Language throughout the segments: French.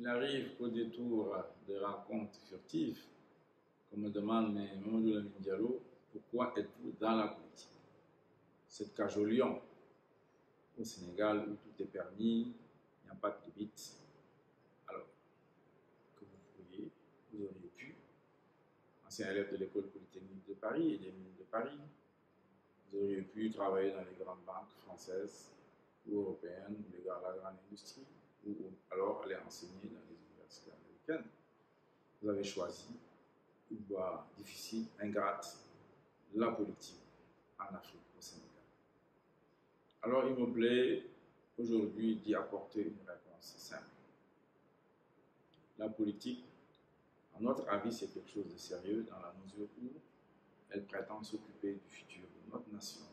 Il arrive qu'au détour de rencontres furtives, qu'on me demande, mais Mamadou Lamine Diallo, pourquoi êtes-vous dans la politique? Cette cage au lion, au Sénégal, où tout est permis, il n'y a pas de limite. Alors, que vous auriez pu, ancien élève de l'école polytechnique de Paris et des mines de Paris, vous auriez pu travailler dans les grandes banques françaises ou européennes, ou la grande industrie, ou alors aller enseigner dans les universités américaines. Vous avez choisi une voie difficile, ingrate, la politique en Afrique, au Sénégal. Alors il me plaît aujourd'hui d'y apporter une réponse simple. La politique, à notre avis, c'est quelque chose de sérieux dans la mesure où elle prétend s'occuper du futur de notre nation.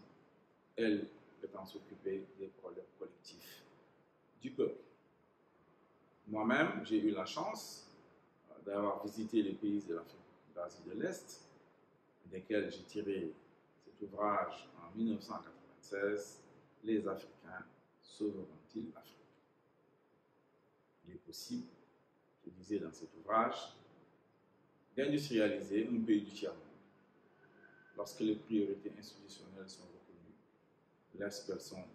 Elle prétend s'occuper des problèmes collectifs du peuple. Moi-même, j'ai eu la chance d'avoir visité les pays de l'Afrique, d'Asie de l'Est, desquels j'ai tiré cet ouvrage en 1996, Les Africains sauveront-ils l'Afrique? Il est possible, je disais dans cet ouvrage, d'industrialiser un pays du tiers-monde lorsque les priorités institutionnelles sont reconnues, lorsqu'elles sont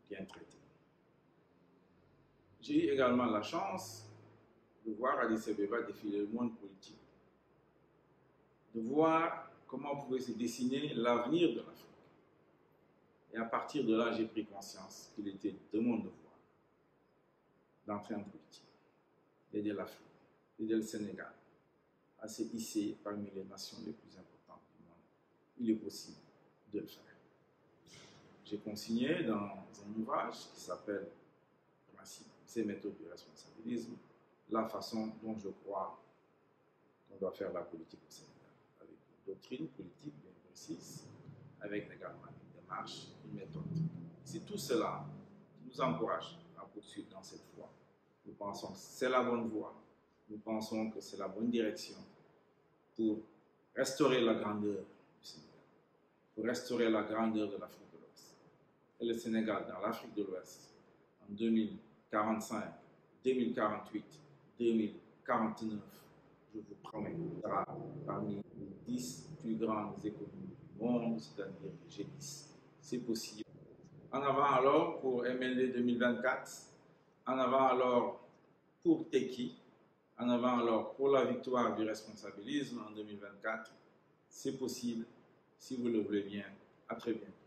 bien traitées. J'ai eu également la chance de voir Addis Abeba défiler le monde politique, de voir comment pouvait se dessiner l'avenir de l'Afrique. Et à partir de là, j'ai pris conscience qu'il était de mon devoir d'entrer en politique, d'aider l'Afrique, d'aider le Sénégal à se hisser parmi les nations les plus importantes du monde. Il est possible de le faire. J'ai consigné dans un ouvrage qui s'appelle Ces méthodes du responsabilisme, la façon dont je crois qu'on doit faire la politique au Sénégal, avec une doctrine politique bien précise, avec également une démarche, une méthode. C'est tout cela qui nous encourage à poursuivre dans cette voie. Nous pensons que c'est la bonne voie, nous pensons que c'est la bonne direction pour restaurer la grandeur du Sénégal, pour restaurer la grandeur de l'Afrique de l'Ouest. Et le Sénégal dans l'Afrique de l'Ouest, en 2045, 2048, 2049, je vous promets, sera parmi les 10 plus grandes économies du monde, c'est-à-dire le G10. C'est possible. En avant alors pour MLD 2024, en avant alors pour Teki, en avant alors pour la victoire du responsabilisme en 2024. C'est possible, si vous le voulez bien. À très bientôt.